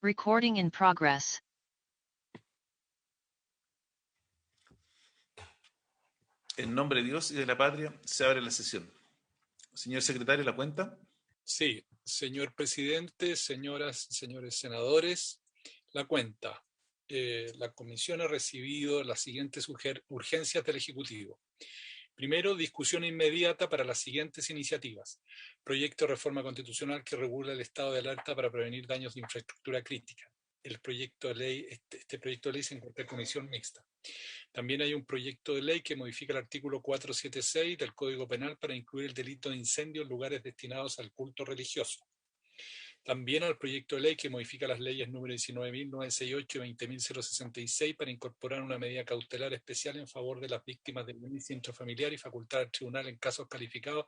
Recording in progress. En nombre de Dios y de la patria, se abre la sesión. Señor secretario, ¿la cuenta? Sí, señor presidente, señoras y señores senadores, la cuenta. La comisión ha recibido las siguientes urgencias del Ejecutivo. Primero, discusión inmediata para las siguientes iniciativas. Proyecto de reforma constitucional que regula el estado de alerta para prevenir daños de infraestructura crítica. Este proyecto de ley se encuentra en comisión mixta. También hay un proyecto de ley que modifica el artículo 476 del Código Penal para incluir el delito de incendio en lugares destinados al culto religioso. También al proyecto de ley que modifica las leyes número 19.968 y 20.066 para incorporar una medida cautelar especial en favor de las víctimas de violencia intrafamiliar y facultar al tribunal en casos calificados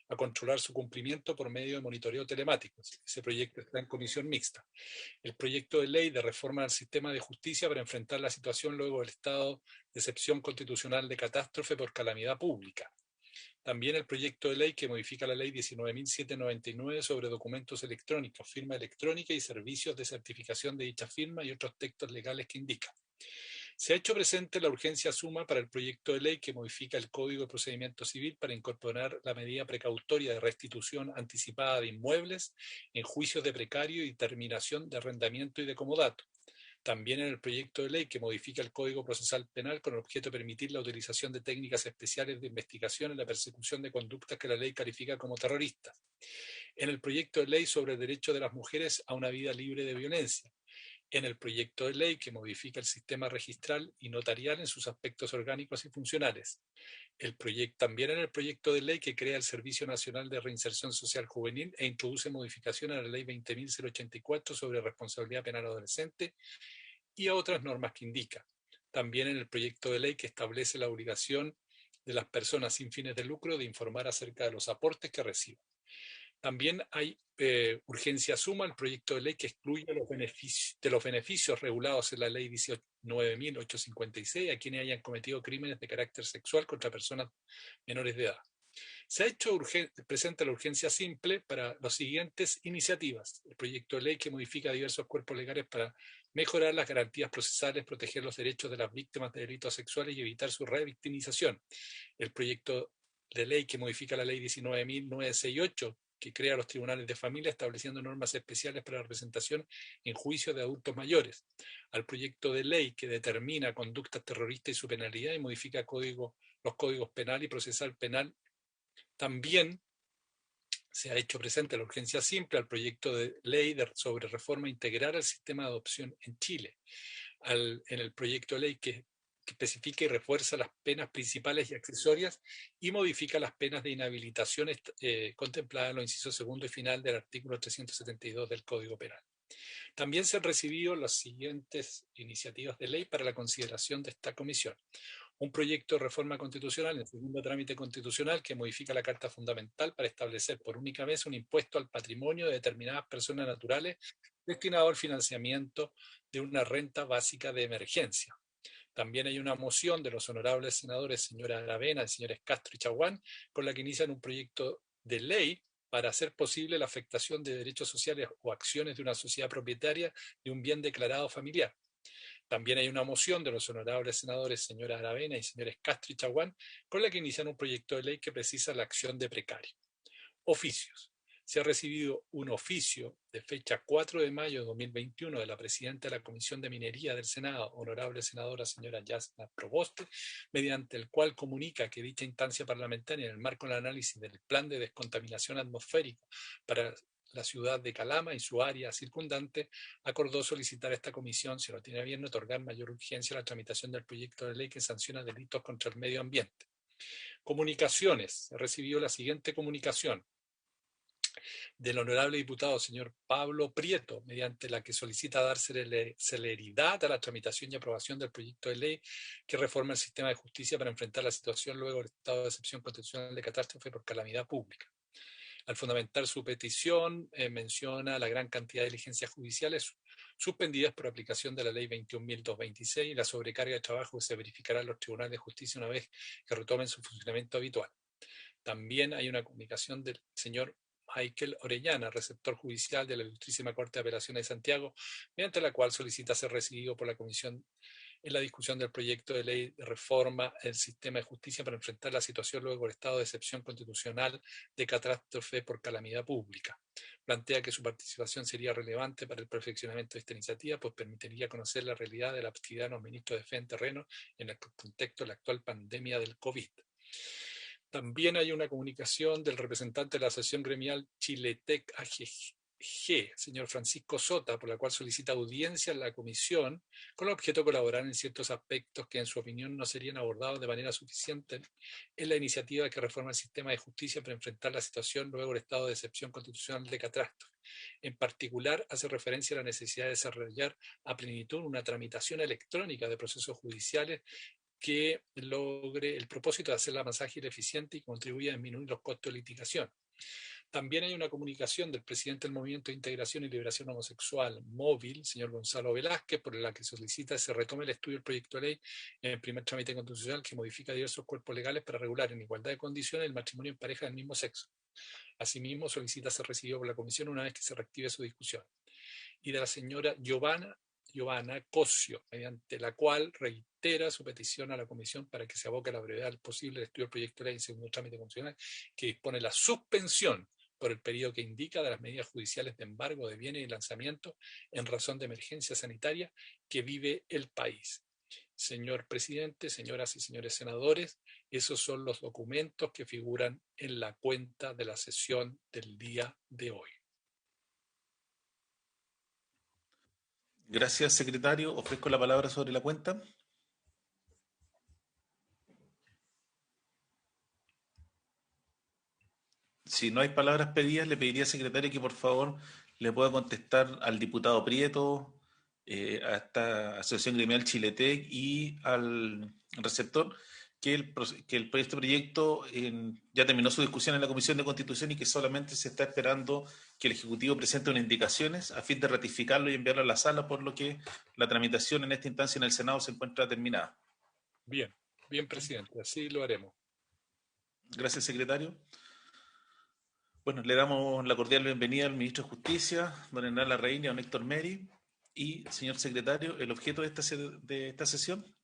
a controlar su cumplimiento por medio de monitoreo telemático. Ese proyecto está en comisión mixta. El proyecto de ley de reforma del sistema de justicia para enfrentar la situación luego del estado de excepción constitucional de catástrofe por calamidad pública. También el proyecto de ley que modifica la ley 19.799 sobre documentos electrónicos, firma electrónica y servicios de certificación de dicha firma y otros textos legales que indican. Se ha hecho presente la urgencia suma para el proyecto de ley que modifica el Código de Procedimiento Civil para incorporar la medida precautoria de restitución anticipada de inmuebles en juicios de precario y terminación de arrendamiento y de comodato. También en el proyecto de ley que modifica el Código Procesal Penal con el objeto de permitir la utilización de técnicas especiales de investigación en la persecución de conductas que la ley califica como terroristas. En el proyecto de ley sobre el derecho de las mujeres a una vida libre de violencia. En el proyecto de ley que modifica el sistema registral y notarial en sus aspectos orgánicos y funcionales. También en el proyecto de ley que crea el Servicio Nacional de Reinserción Social Juvenil e introduce modificaciones a la ley 20.084 sobre responsabilidad penal adolescente y a otras normas que indica. También en el proyecto de ley que establece la obligación de las personas sin fines de lucro de informar acerca de los aportes que reciben. También hay urgencia suma el proyecto de ley que excluye los beneficios regulados en la ley 19.856 a quienes hayan cometido crímenes de carácter sexual contra personas menores de edad. Se ha hecho presente la urgencia simple para las siguientes iniciativas. El proyecto de ley que modifica diversos cuerpos legales para mejorar las garantías procesales, proteger los derechos de las víctimas de delitos sexuales y evitar su revictimización. El proyecto de ley que modifica la ley 19.968 que crea los tribunales de familia estableciendo normas especiales para la representación en juicios de adultos mayores, al proyecto de ley que determina conductas terroristas y su penalidad y modifica los códigos penal y procesal penal. También se ha hecho presente la urgencia simple al proyecto de ley sobre reforma integral al sistema de adopción en Chile, en el proyecto de ley que especifica y refuerza las penas principales y accesorias y modifica las penas de inhabilitación contempladas en los incisos segundo y final del artículo 372 del Código Penal. También se han recibido las siguientes iniciativas de ley para la consideración de esta comisión. Un proyecto de reforma constitucional en segundo trámite constitucional que modifica la Carta Fundamental para establecer por única vez un impuesto al patrimonio de determinadas personas naturales destinado al financiamiento de una renta básica de emergencia. También hay una moción de los honorables senadores señora Aravena, señores Castro y Chaguán, con la que inician un proyecto de ley para hacer posible la afectación de derechos sociales o acciones de una sociedad propietaria de un bien declarado familiar. También hay una moción de los honorables senadores señora Aravena y señores Castro y Chaguán, con la que inician un proyecto de ley que precisa la acción de precario. Oficios. Se ha recibido un oficio de fecha 4 de mayo de 2021 de la presidenta de la Comisión de Minería del Senado, honorable senadora señora Yasna Proboste, mediante el cual comunica que dicha instancia parlamentaria, en el marco del análisis del plan de descontaminación atmosférica para la ciudad de Calama y su área circundante, acordó solicitar a esta comisión, si lo tiene bien, otorgar mayor urgencia a la tramitación del proyecto de ley que sanciona delitos contra el medio ambiente. Comunicaciones. Se recibió la siguiente comunicación del honorable diputado señor Pablo Prieto, mediante la que solicita dar celeridad a la tramitación y aprobación del proyecto de ley que reforma el sistema de justicia para enfrentar la situación luego del estado de excepción constitucional de catástrofe por calamidad pública. Al fundamentar su petición, menciona la gran cantidad de diligencias judiciales suspendidas por aplicación de la ley 21.226 y la sobrecarga de trabajo que se verificará en los tribunales de justicia una vez que retomen su funcionamiento habitual. También hay una comunicación del señor Aikel Orellana, receptor judicial de la Ilustrísima Corte de Apelaciones de Santiago, mediante la cual solicita ser recibido por la Comisión en la discusión del proyecto de ley de reforma del sistema de justicia para enfrentar la situación luego del estado de excepción constitucional de catástrofe por calamidad pública. Plantea que su participación sería relevante para el perfeccionamiento de esta iniciativa, pues permitiría conocer la realidad de la actividad de los ministros de fe en terreno en el contexto de la actual pandemia del COVID. También hay una comunicación del representante de la Asociación Gremial Chiletec AGG, señor Francisco Sota, por la cual solicita audiencia en la comisión con el objeto de colaborar en ciertos aspectos que en su opinión no serían abordados de manera suficiente en la iniciativa que reforma el sistema de justicia para enfrentar la situación luego del estado de excepción constitucional de catástrofe. En particular, hace referencia a la necesidad de desarrollar a plenitud una tramitación electrónica de procesos judiciales que logre el propósito de hacerla más ágil, eficiente y contribuya a disminuir los costos de litigación. También hay una comunicación del presidente del Movimiento de Integración y Liberación Homosexual, Móvil, señor Gonzalo Velázquez, por la que solicita que se retome el estudio del proyecto de ley en el primer trámite constitucional que modifica diversos cuerpos legales para regular en igualdad de condiciones el matrimonio en pareja del mismo sexo. Asimismo, solicita ser recibido por la comisión una vez que se reactive su discusión. Y de la señora Giovanna Cosio, mediante la cual reitera su petición a la comisión para que se aboque a la brevedad posible el estudio del proyecto de ley en segundo trámite constitucional que dispone la suspensión por el periodo que indica de las medidas judiciales de embargo de bienes y lanzamiento en razón de emergencia sanitaria que vive el país. Señor presidente, señoras y señores senadores, esos son los documentos que figuran en la cuenta de la sesión del día de hoy. Gracias, secretario. Ofrezco la palabra sobre la cuenta. Si no hay palabras pedidas, le pediría al secretario que por favor le pueda contestar al diputado Prieto, a esta Asociación Gremial Chiletec y al receptor que este proyecto ya terminó su discusión en la Comisión de Constitución y que solamente se está esperando que el Ejecutivo presente unas indicaciones a fin de ratificarlo y enviarlo a la sala, por lo que la tramitación en esta instancia en el Senado se encuentra terminada. Bien, presidente, así lo haremos. Gracias, secretario. Bueno, le damos la cordial bienvenida al ministro de Justicia, don Hernán Larraín y a don Héctor Meri. Y, señor secretario, el objeto de esta sesión.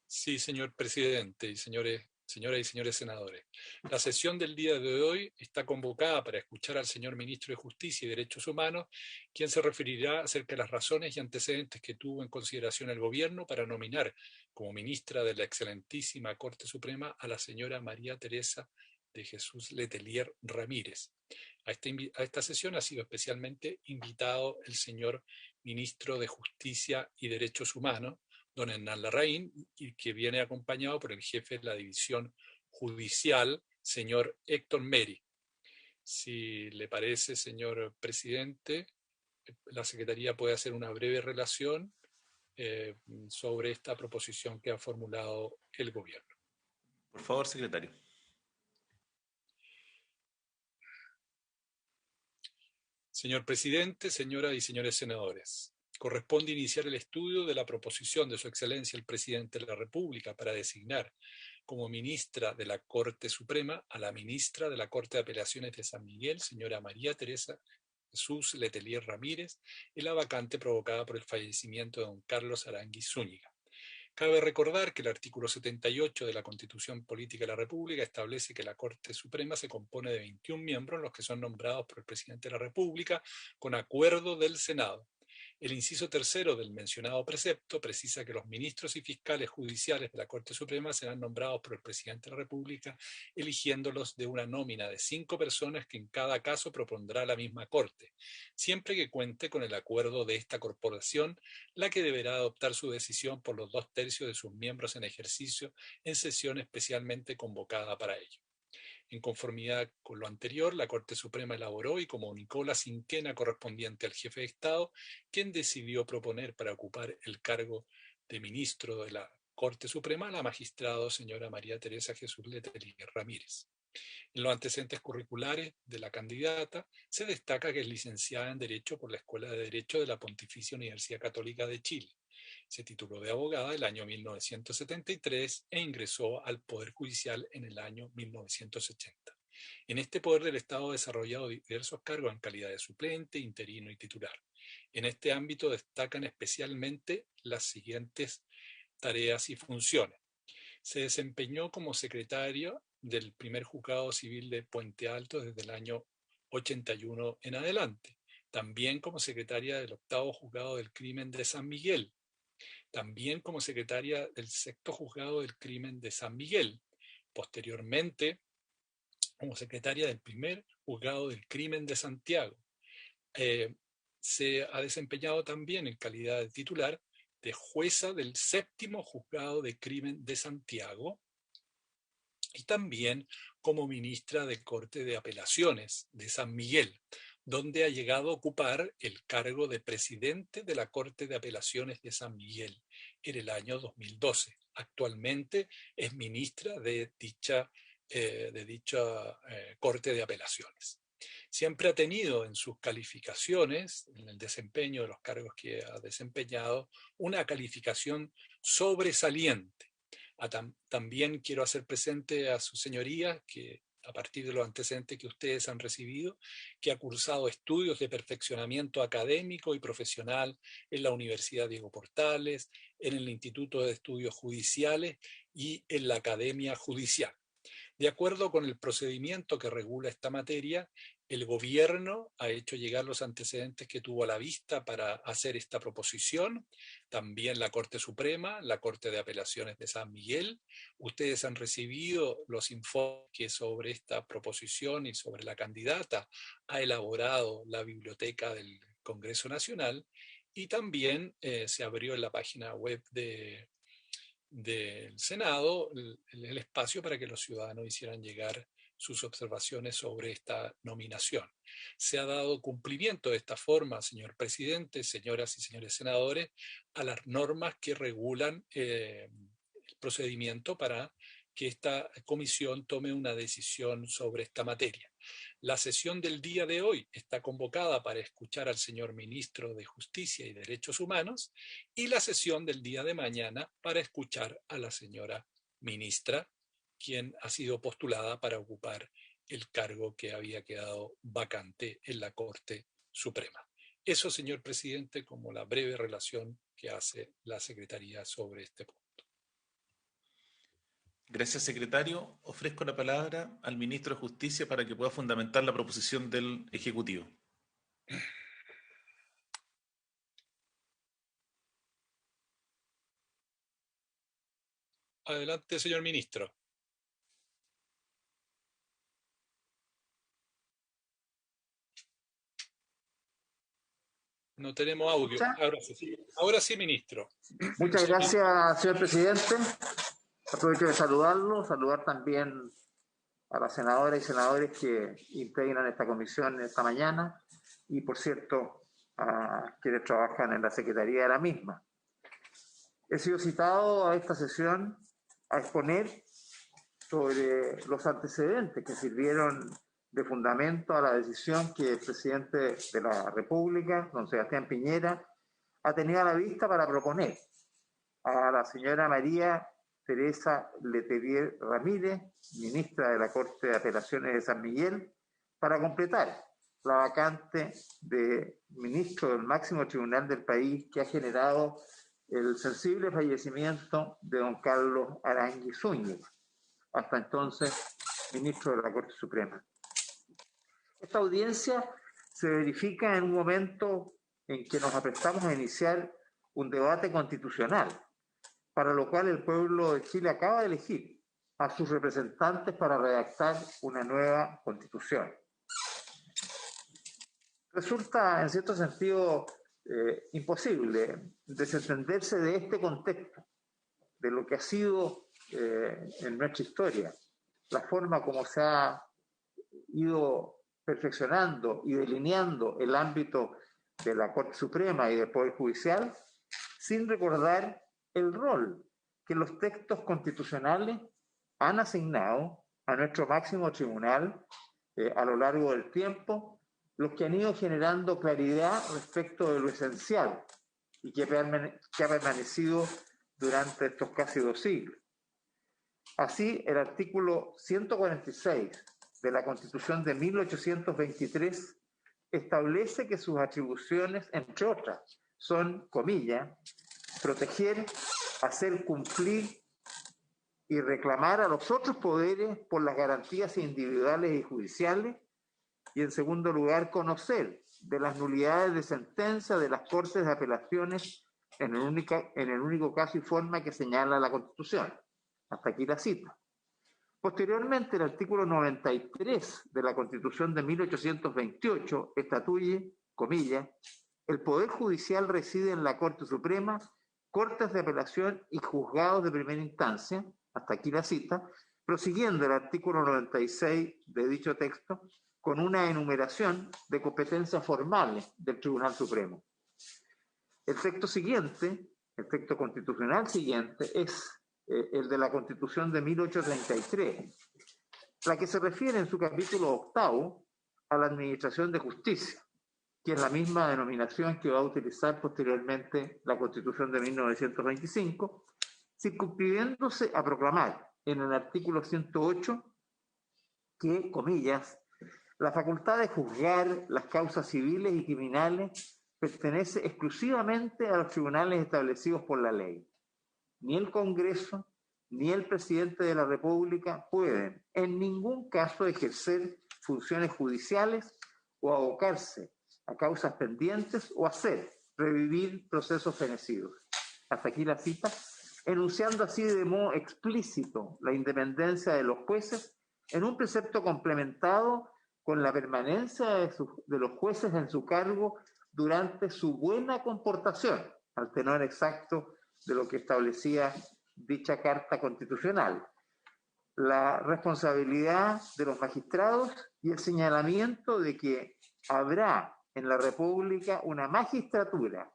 Sí, señor presidente y señoras y señores senadores. La sesión del día de hoy está convocada para escuchar al señor ministro de Justicia y Derechos Humanos, quien se referirá acerca de las razones y antecedentes que tuvo en consideración el gobierno para nominar como ministra de la excelentísima Corte Suprema a la señora María Teresa de Jesús Letelier Ramírez. A esta sesión ha sido especialmente invitado el señor ministro de Justicia y Derechos Humanos, don Hernán Larraín, y que viene acompañado por el jefe de la división judicial, señor Héctor Meri. Si le parece, señor presidente, la Secretaría puede hacer una breve relación sobre esta proposición que ha formulado el gobierno. Por favor, secretario. Señor presidente, señoras y señores senadores, corresponde iniciar el estudio de la proposición de Su Excelencia el Presidente de la República para designar como ministra de la Corte Suprema a la ministra de la Corte de Apelaciones de San Miguel, señora María Teresa Jesús Letelier Ramírez, en la vacante provocada por el fallecimiento de don Carlos Aránguiz Zúñiga. Cabe recordar que el artículo 78 de la Constitución Política de la República establece que la Corte Suprema se compone de 21 miembros, los que son nombrados por el Presidente de la República con acuerdo del Senado. El inciso tercero del mencionado precepto precisa que los ministros y fiscales judiciales de la Corte Suprema serán nombrados por el Presidente de la República, eligiéndolos de una nómina de 5 personas que en cada caso propondrá la misma Corte, siempre que cuente con el acuerdo de esta corporación, la que deberá adoptar su decisión por los 2/3 de sus miembros en ejercicio en sesión especialmente convocada para ello. En conformidad con lo anterior, la Corte Suprema elaboró y comunicó la cinquena correspondiente al jefe de Estado, quien decidió proponer para ocupar el cargo de ministro de la Corte Suprema a la magistrada señora María Teresa Jesús Letelier Ramírez. En los antecedentes curriculares de la candidata se destaca que es licenciada en Derecho por la Escuela de Derecho de la Pontificia Universidad Católica de Chile. Se tituló de abogada el año 1973 e ingresó al Poder Judicial en el año 1980. En este poder del Estado ha desarrollado diversos cargos en calidad de suplente, interino y titular. En este ámbito destacan especialmente las siguientes tareas y funciones. Se desempeñó como secretario del primer juzgado civil de Puente Alto desde el año 81 en adelante. También como secretaria del octavo juzgado del crimen de San Miguel. También como secretaria del sexto juzgado del crimen de San Miguel. Posteriormente, como secretaria del primer juzgado del crimen de Santiago. Se ha desempeñado también en calidad de titular de jueza del séptimo juzgado de crimen de Santiago y también como ministra de Corte de Apelaciones de San Miguel, donde ha llegado a ocupar el cargo de presidente de la Corte de Apelaciones de San Miguel en el año 2012. Actualmente es ministra de dicha Corte de Apelaciones. Siempre ha tenido en sus calificaciones, en el desempeño de los cargos que ha desempeñado, una calificación sobresaliente. También quiero hacer presente a su señoría que a partir de los antecedentes que ustedes han recibido, que ha cursado estudios de perfeccionamiento académico y profesional en la Universidad Diego Portales, en el Instituto de Estudios Judiciales y en la Academia Judicial. De acuerdo con el procedimiento que regula esta materia, el gobierno ha hecho llegar los antecedentes que tuvo a la vista para hacer esta proposición, también la Corte Suprema, la Corte de Apelaciones de San Miguel. Ustedes han recibido los informes que sobre esta proposición y sobre la candidata ha elaborado la Biblioteca del Congreso Nacional y también se abrió en la página web del Senado el espacio para que los ciudadanos hicieran llegar sus observaciones sobre esta nominación. Se ha dado cumplimiento de esta forma, señor presidente, señoras y señores senadores, a las normas que regulan el procedimiento para que esta comisión tome una decisión sobre esta materia. La sesión del día de hoy está convocada para escuchar al señor ministro de Justicia y Derechos Humanos y la sesión del día de mañana para escuchar a la señora ministra, quien ha sido postulada para ocupar el cargo que había quedado vacante en la Corte Suprema. Eso, señor presidente, como la breve relación que hace la Secretaría sobre este punto. Gracias, secretario. Ofrezco la palabra al ministro de Justicia para que pueda fundamentar la proposición del Ejecutivo. Adelante, señor ministro. No tenemos audio. Ahora sí, ministro. Muchas gracias, señor presidente. Aprovecho de saludar también a las senadoras y senadores que integran esta comisión esta mañana y, por cierto, a quienes trabajan en la Secretaría de la misma. He sido citado a esta sesión a exponer sobre los antecedentes que sirvieron de fundamento a la decisión que el presidente de la República, don Sebastián Piñera, ha tenido a la vista para proponer a la señora María Teresa Letelier Ramírez, ministra de la Corte de Apelaciones de San Miguel, para completar la vacante de ministro del máximo tribunal del país que ha generado el sensible fallecimiento de don Carlos Arangui Zúñiga, hasta entonces ministro de la Corte Suprema. Esta audiencia se verifica en un momento en que nos aprestamos a iniciar un debate constitucional, para lo cual el pueblo de Chile acaba de elegir a sus representantes para redactar una nueva constitución. Resulta, en cierto sentido, imposible desentenderse de este contexto, de lo que ha sido en nuestra historia, la forma como se ha ido perfeccionando y delineando el ámbito de la Corte Suprema y del Poder Judicial, sin recordar el rol que los textos constitucionales han asignado a nuestro máximo tribunal a lo largo del tiempo, los que han ido generando claridad respecto de lo esencial y que ha permanecido durante estos casi 2 siglos. Así, el artículo 146 de la Constitución de 1823 establece que sus atribuciones, entre otras, son, comillas, proteger, hacer cumplir y reclamar a los otros poderes por las garantías individuales y judiciales, y en segundo lugar, conocer de las nulidades de sentencia de las Cortes de Apelaciones en el único caso y forma que señala la Constitución. Hasta aquí la cita. Posteriormente, el artículo 93 de la Constitución de 1828 estatuye, comillas, el Poder Judicial reside en la Corte Suprema, Cortes de Apelación y Juzgados de Primera Instancia, hasta aquí la cita, prosiguiendo el artículo 96 de dicho texto con una enumeración de competencias formales del Tribunal Supremo. El texto siguiente, el texto constitucional siguiente, es el de la Constitución de 1833, la que se refiere en su capítulo 8 a la Administración de Justicia, que es la misma denominación que va a utilizar posteriormente la Constitución de 1925, circunscribiéndose a proclamar en el artículo 108 que, comillas, la facultad de juzgar las causas civiles y criminales pertenece exclusivamente a los tribunales establecidos por la ley. Ni el Congreso ni el presidente de la República pueden en ningún caso ejercer funciones judiciales o abocarse a causas pendientes o hacer revivir procesos fenecidos. Hasta aquí la cita, enunciando así de modo explícito la independencia de los jueces en un precepto complementado con la permanencia de los jueces en su cargo durante su buena comportación, al tenor exacto de lo que establecía dicha Carta Constitucional, la responsabilidad de los magistrados y el señalamiento de que habrá en la República una magistratura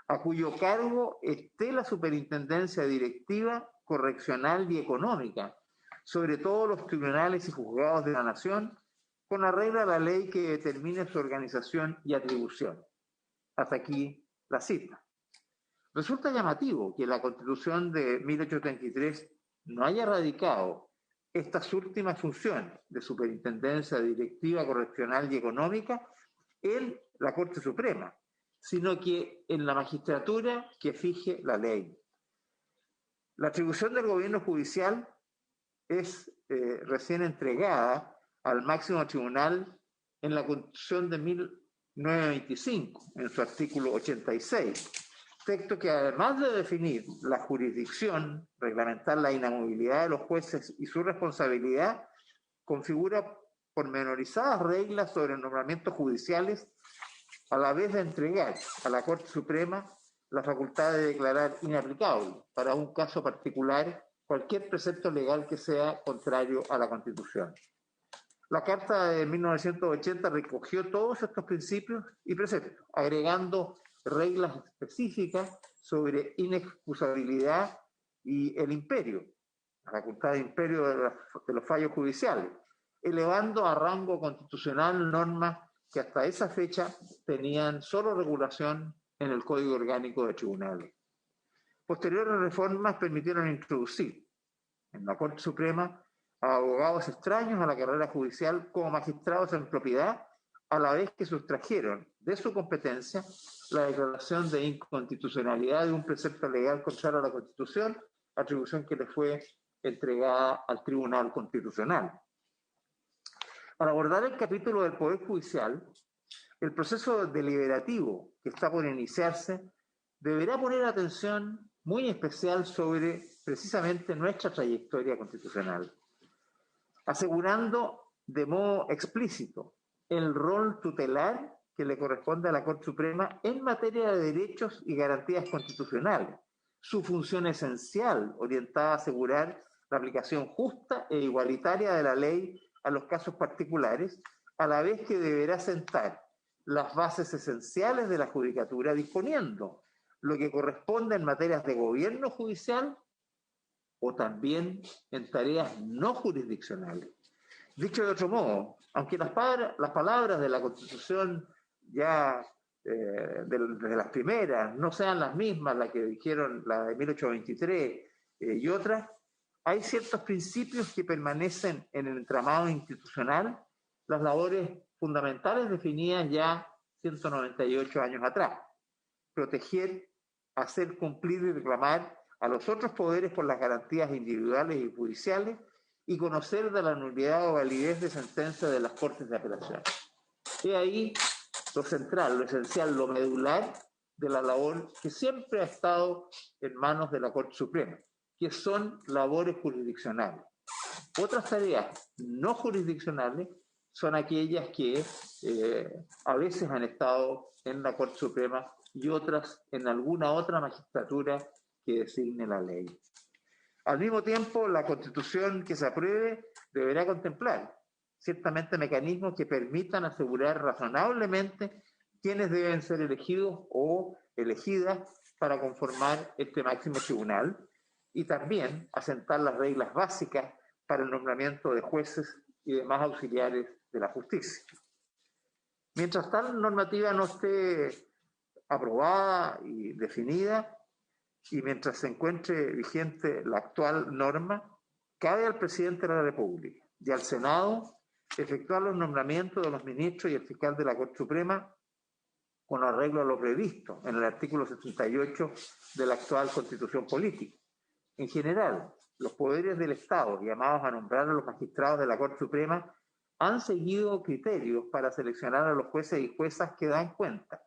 a cuyo cargo esté la superintendencia directiva, correccional y económica sobre todos los tribunales y juzgados de la nación, con arreglo a la ley que determine su organización y atribución. Hasta aquí la cita. Resulta llamativo que la Constitución de 1833 no haya radicado estas últimas funciones de superintendencia directiva, correccional y económica en la Corte Suprema, sino que en la magistratura que fije la ley. La atribución del gobierno judicial es recién entregada al máximo tribunal en la Constitución de 1925, en su artículo 86, texto que además de definir la jurisdicción, reglamentar la inamovilidad de los jueces y su responsabilidad, configura pormenorizadas reglas sobre nombramientos judiciales, a la vez de entregar a la Corte Suprema la facultad de declarar inaplicable para un caso particular cualquier precepto legal que sea contrario a la Constitución. La Carta de 1980 recogió todos estos principios y preceptos, agregando reglas específicas sobre inexcusabilidad y el imperio, la facultad de imperio de los fallos judiciales, elevando a rango constitucional normas que hasta esa fecha tenían solo regulación en el Código Orgánico de Tribunales. Posteriores reformas permitieron introducir en la Corte Suprema a abogados extraños a la carrera judicial como magistrados en propiedad, a la vez que sustrajeron de su competencia la declaración de inconstitucionalidad de un precepto legal contrario a la Constitución, atribución que le fue entregada al Tribunal Constitucional. Para abordar el capítulo del Poder Judicial, el proceso deliberativo que está por iniciarse deberá poner atención muy especial sobre precisamente nuestra trayectoria constitucional, asegurando de modo explícito el rol tutelar que le corresponde a la Corte Suprema en materia de derechos y garantías constitucionales, su función esencial orientada a asegurar la aplicación justa e igualitaria de la ley a los casos particulares, a la vez que deberá sentar las bases esenciales de la judicatura, disponiendo lo que corresponde en materias de gobierno judicial o también en tareas no jurisdiccionales. Dicho de otro modo, aunque las palabras de la Constitución ya de las primeras no sean las mismas, las que dijeron la de 1823 y otras, hay ciertos principios que permanecen en el entramado institucional, las labores fundamentales definidas ya 198 años atrás: proteger, hacer cumplir y reclamar a los otros poderes por las garantías individuales y judiciales, y conocer de la nulidad o validez de sentencias de las Cortes de Apelación. Y ahí lo central, lo esencial, lo medular de la labor que siempre ha estado en manos de la Corte Suprema, que son labores jurisdiccionales. Otras tareas no jurisdiccionales son aquellas que a veces han estado en la Corte Suprema y otras en alguna otra magistratura que designe la ley. Al mismo tiempo, la Constitución que se apruebe deberá contemplar ciertamente mecanismos que permitan asegurar razonablemente quiénes deben ser elegidos o elegidas para conformar este máximo tribunal, y también asentar las reglas básicas para el nombramiento de jueces y demás auxiliares de la justicia. Mientras tal normativa no esté aprobada y definida, y mientras se encuentre vigente la actual norma, cabe al presidente de la República y al Senado efectuar los nombramientos de los ministros y el fiscal de la Corte Suprema con arreglo a lo previsto en el artículo 78 de la actual Constitución Política. En general, los poderes del Estado llamados a nombrar a los magistrados de la Corte Suprema han seguido criterios para seleccionar a los jueces y juezas que dan cuenta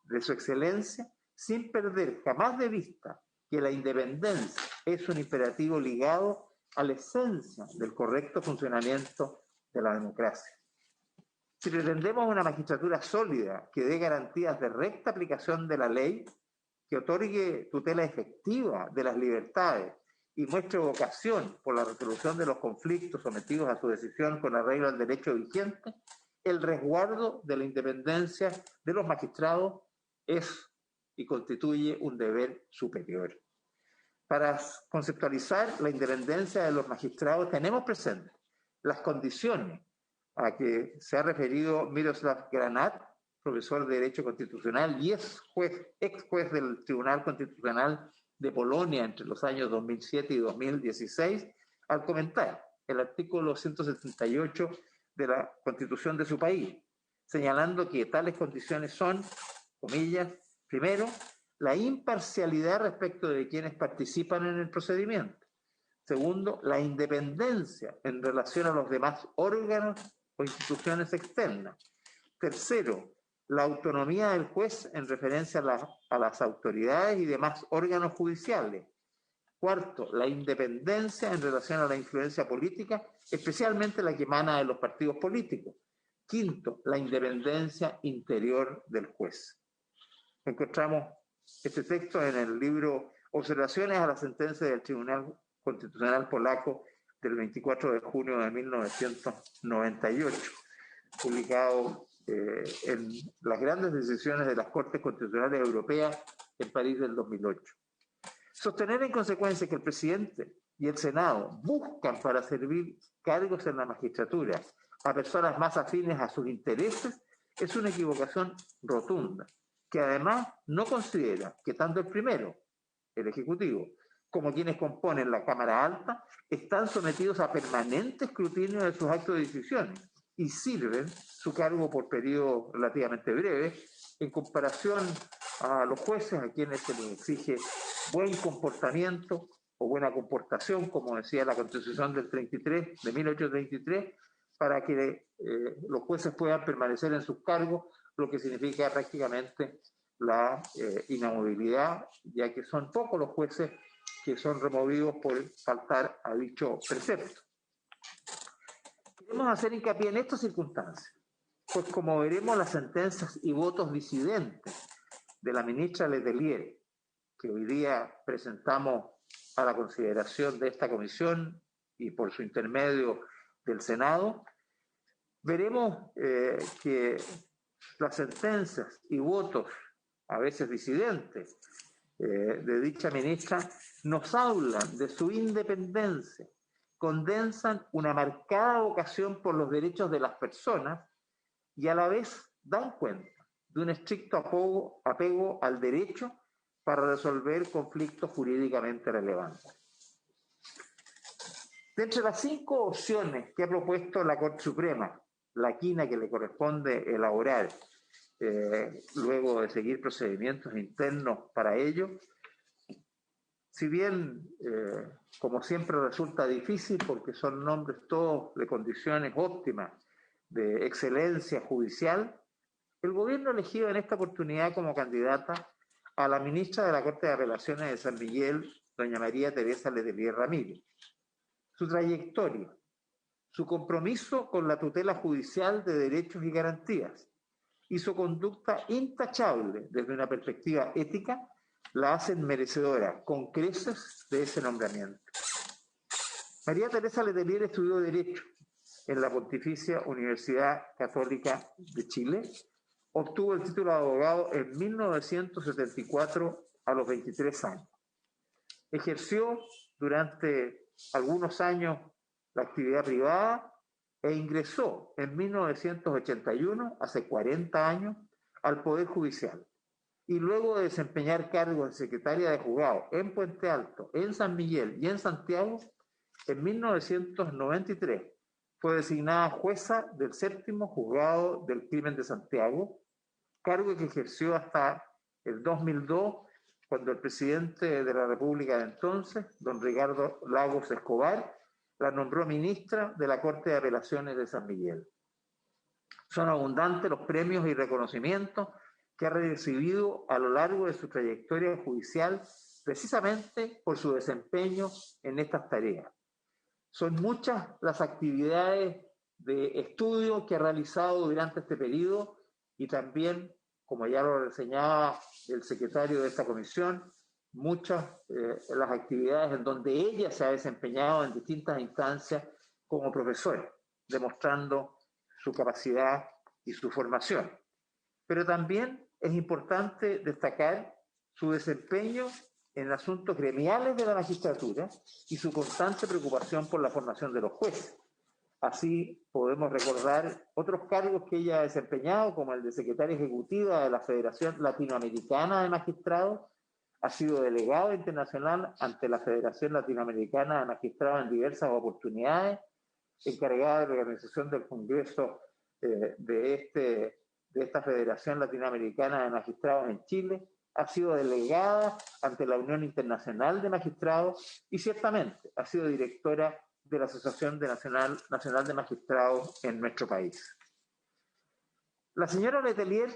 de su excelencia, sin perder jamás de vista que la independencia es un imperativo ligado a la esencia del correcto funcionamiento de la democracia. Si pretendemos una magistratura sólida que dé garantías de recta aplicación de la ley, que otorgue tutela efectiva de las libertades y muestre vocación por la resolución de los conflictos sometidos a su decisión con arreglo al derecho vigente, el resguardo de la independencia de los magistrados es y constituye un deber superior. Para conceptualizar la independencia de los magistrados tenemos presente las condiciones a que se ha referido Miroslav Granat, profesor de Derecho Constitucional y ex juez del Tribunal Constitucional de Polonia entre los años 2007 y 2016, al comentar el artículo 178 de la Constitución de su país, señalando que tales condiciones son, comillas, primero, la imparcialidad respecto de quienes participan en el procedimiento. Segundo, la independencia en relación a los demás órganos o instituciones externas. Tercero, la autonomía del juez en referencia a las autoridades y demás órganos judiciales. Cuarto, la independencia en relación a la influencia política, especialmente la que emana de los partidos políticos. Quinto, la independencia interior del juez. Encontramos este texto en el libro Observaciones a la sentencia del Tribunal Constitucional Polaco del 24 de junio de 1998, publicado en las grandes decisiones de las Cortes Constitucionales Europeas en París del 2008. Sostener en consecuencia que el presidente y el Senado buscan para servir cargos en la magistratura a personas más afines a sus intereses es una equivocación rotunda, que además no considera que tanto el primero, el Ejecutivo, como quienes componen la Cámara Alta, están sometidos a permanente escrutinio de sus actos de decisión y sirven su cargo por periodos relativamente breves en comparación a los jueces, a quienes se les exige buen comportamiento o buena comportación, como decía la Constitución de 1833, para que los jueces puedan permanecer en sus cargos, lo que significa prácticamente la inamovilidad, ya que son pocos los jueces que son removidos por faltar a dicho precepto. Queremos hacer hincapié en estas circunstancias, pues como veremos, las sentencias y votos disidentes de la ministra Letelier, que hoy día presentamos a la consideración de esta comisión y por su intermedio del Senado, veremos que las sentencias y votos, a veces disidentes, de dicha ministra, nos hablan de su independencia, condensan una marcada vocación por los derechos de las personas y a la vez dan cuenta de un estricto apego al derecho para resolver conflictos jurídicamente relevantes. De entre las 5 opciones que ha propuesto la Corte Suprema, la quina que le corresponde elaborar, luego de seguir procedimientos internos para ello, si bien, como siempre, resulta difícil porque son nombres todos de condiciones óptimas, de excelencia judicial, el gobierno ha elegido en esta oportunidad como candidata a la ministra de la Corte de Apelaciones de San Miguel, doña María Teresa Letelier Ramírez. Su trayectoria, su compromiso con la tutela judicial de derechos y garantías y su conducta intachable desde una perspectiva ética la hacen merecedora con creces de ese nombramiento. María Teresa Letelier estudió Derecho en la Pontificia Universidad Católica de Chile. Obtuvo el título de abogado en 1974 a los 23 años. Ejerció durante algunos años la actividad privada e ingresó en 1981, hace 40 años, al Poder Judicial. Y luego de desempeñar cargos de secretaria de juzgado en Puente Alto, en San Miguel y en Santiago, en 1993 fue designada jueza del 7º Juzgado del Crimen de Santiago, cargo que ejerció hasta el 2002, cuando el presidente de la República de entonces, don Ricardo Lagos Escobar, la nombró ministra de la Corte de Apelaciones de San Miguel. Son abundantes los premios y reconocimientos que ha recibido a lo largo de su trayectoria judicial, precisamente por su desempeño en estas tareas. Son muchas las actividades de estudio que ha realizado durante este periodo y también, como ya lo reseñaba el secretario de esta comisión, muchas las actividades en donde ella se ha desempeñado en distintas instancias como profesora, demostrando su capacidad y su formación. Pero también es importante destacar su desempeño en asuntos gremiales de la magistratura y su constante preocupación por la formación de los jueces. Así podemos recordar otros cargos que ella ha desempeñado, como el de secretaria ejecutiva de la Federación Latinoamericana de Magistrados, ha sido delegado internacional ante la Federación Latinoamericana de Magistrados en diversas oportunidades, encargada de la organización del Congreso de esta Federación Latinoamericana de Magistrados en Chile, ha sido delegada ante la Unión Internacional de Magistrados y ciertamente ha sido directora de la Asociación Nacional de Magistrados en nuestro país. La señora Letelier,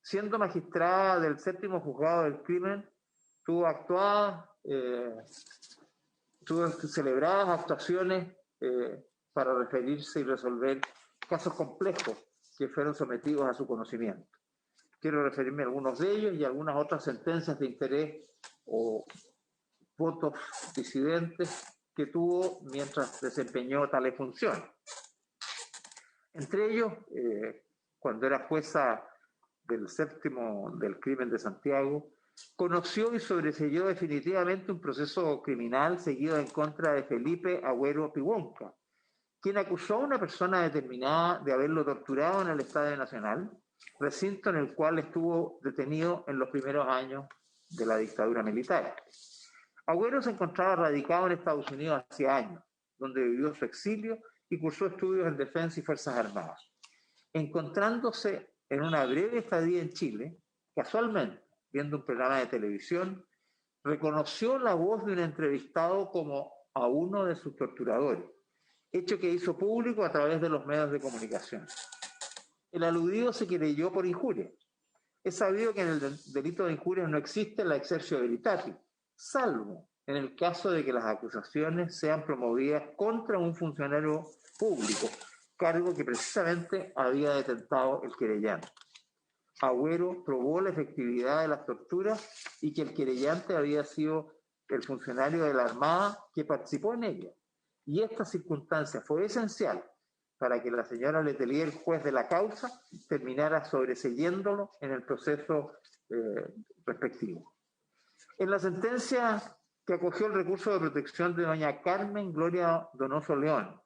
siendo magistrada del 7º Juzgado del Crimen, tuvo celebradas actuaciones para referirse y resolver casos complejos que fueron sometidos a su conocimiento. Quiero referirme a algunos de ellos y a algunas otras sentencias de interés o votos disidentes que tuvo mientras desempeñó tales funciones. Entre ellos, cuando era jueza del 7º del Crimen de Santiago, conoció y sobreseyó definitivamente un proceso criminal seguido en contra de Felipe Agüero Pibonca, quien acusó a una persona determinada de haberlo torturado en el Estadio Nacional, recinto en el cual estuvo detenido en los primeros años de la dictadura militar. Agüero se encontraba radicado en Estados Unidos hacía años, donde vivió su exilio y cursó estudios en Defensa y Fuerzas Armadas. Encontrándose en una breve estadía en Chile, casualmente, viendo un programa de televisión, reconoció la voz de un entrevistado como a uno de sus torturadores, hecho que hizo público a través de los medios de comunicación. El aludido se querelló por injuria. Es sabido que en el delito de injuria no existe la exercitio veritatis, salvo en el caso de que las acusaciones sean promovidas contra un funcionario público, cargo que precisamente había detentado el querellante. Agüero probó la efectividad de las torturas y que el querellante había sido el funcionario de la Armada que participó en ella. Y esta circunstancia fue esencial para que la señora Letelier, juez de la causa, terminara sobreseyéndolo en el proceso respectivo. En la sentencia que acogió el recurso de protección de doña Carmen Gloria Donoso León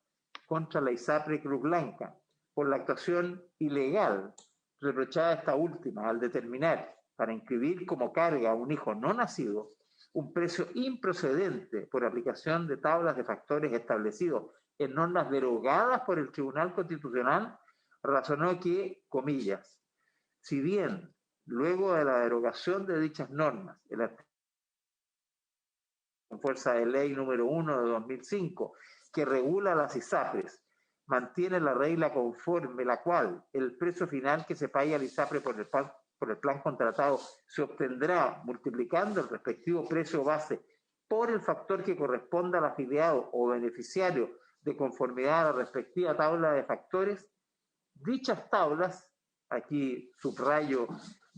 contra la ISAPRE Cruz Blanca por la actuación ilegal reprochada a esta última al determinar para inscribir como carga a un hijo no nacido un precio improcedente por aplicación de tablas de factores establecidos en normas derogadas por el Tribunal Constitucional, razonó que, comillas, si bien luego de la derogación de dichas normas, en fuerza de ley número 1 de 2005, que regula las ISAPRES, mantiene la regla conforme la cual el precio final que se pague al ISAPRE por el plan contratado se obtendrá multiplicando el respectivo precio base por el factor que corresponda al afiliado o beneficiario de conformidad a la respectiva tabla de factores. Dichas tablas, aquí subrayo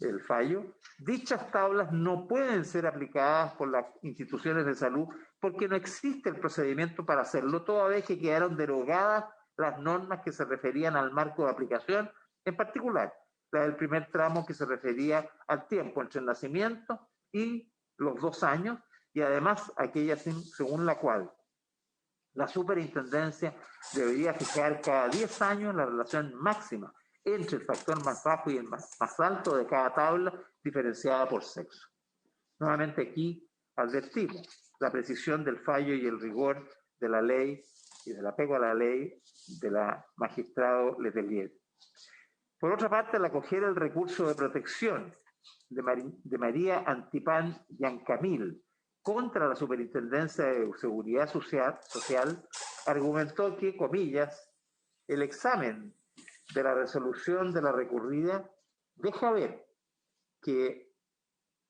el fallo, dichas tablas no pueden ser aplicadas por las instituciones de salud porque no existe el procedimiento para hacerlo, toda vez que quedaron derogadas las normas que se referían al marco de aplicación, en particular la del primer tramo que se refería al tiempo entre el nacimiento y los 2 años, y además aquella según la cual la superintendencia debería fijar cada 10 años la relación máxima entre el factor más bajo y el más alto de cada tabla, diferenciada por sexo. Nuevamente aquí advertimos la precisión del fallo y el rigor de la ley y del apego a la ley de la magistrado Letelier. Por otra parte, al acoger el recurso de protección de María Antipán Yancamil contra la Superintendencia de Seguridad Social, argumentó que, comillas, el examen de la resolución de la recurrida deja ver que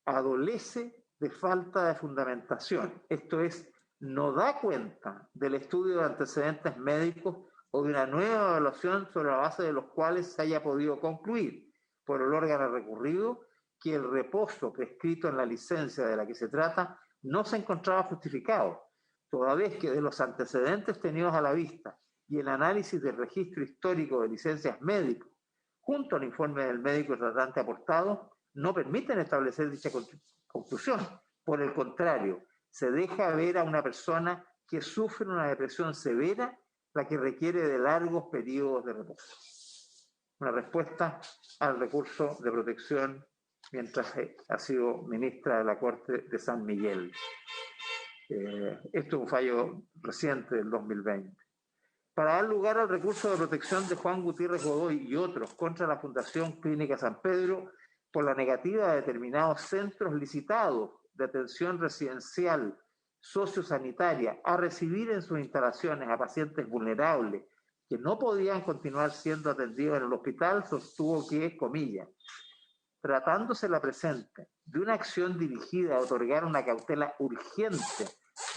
adolece de falta de fundamentación, esto es, no da cuenta del estudio de antecedentes médicos o de una nueva evaluación sobre la base de los cuales se haya podido concluir por el órgano recurrido que el reposo prescrito en la licencia de la que se trata no se encontraba justificado, toda vez que de los antecedentes tenidos a la vista y el análisis del registro histórico de licencias médicas, junto al informe del médico tratante aportado, no permiten establecer dicha conclusión. Por el contrario, se deja ver a una persona que sufre una depresión severa, la que requiere de largos periodos de reposo. Una respuesta al recurso de protección mientras ha sido ministra de la Corte de San Miguel. Esto es un fallo reciente del 2020. Para dar lugar al recurso de protección de Juan Gutiérrez Godoy y otros contra la Fundación Clínica San Pedro por la negativa de determinados centros licitados de atención residencial sociosanitaria a recibir en sus instalaciones a pacientes vulnerables que no podían continuar siendo atendidos en el hospital, sostuvo que, comillas, tratándose la presente de una acción dirigida a otorgar una cautela urgente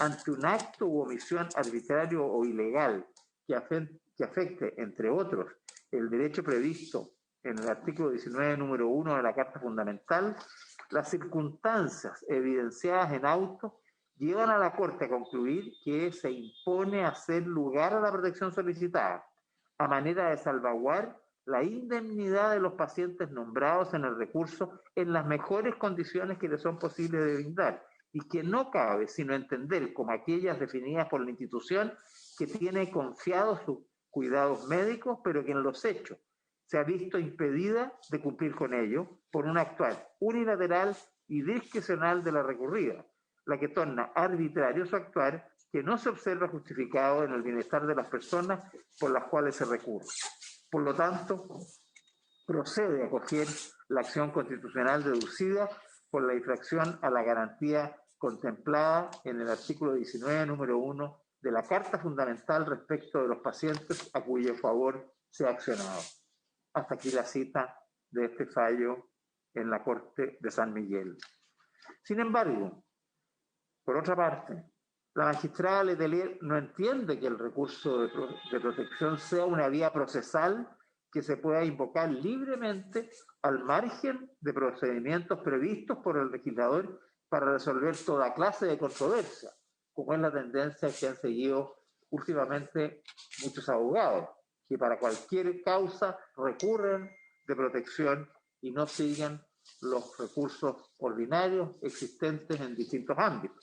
ante un acto u omisión arbitrario o ilegal que afecte, entre otros, el derecho previsto en el artículo 19, número 1 de la Carta Fundamental, las circunstancias evidenciadas en auto llevan a la Corte a concluir que se impone hacer lugar a la protección solicitada, a manera de salvaguardar la indemnidad de los pacientes nombrados en el recurso en las mejores condiciones que les son posibles de brindar, y que no cabe sino entender como aquellas definidas por la institución que tiene confiados sus cuidados médicos, pero que en los hechos se ha visto impedida de cumplir con ello por un actuar unilateral y discrecional de la recurrida, la que torna arbitrario su actuar que no se observa justificado en el bienestar de las personas por las cuales se recurre. Por lo tanto, procede a acoger la acción constitucional deducida por la infracción a la garantía contemplada en el artículo 19, número 1 de la Carta Fundamental respecto de los pacientes a cuyo favor se ha accionado. Hasta aquí la cita de este fallo en la Corte de San Miguel. Sin embargo, por otra parte, la magistrada Letelier no entiende que el recurso de protección sea una vía procesal que se pueda invocar libremente al margen de procedimientos previstos por el legislador para resolver toda clase de controversia, como es la tendencia que han seguido últimamente muchos abogados, que para cualquier causa recurren de protección y no siguen los recursos ordinarios existentes en distintos ámbitos.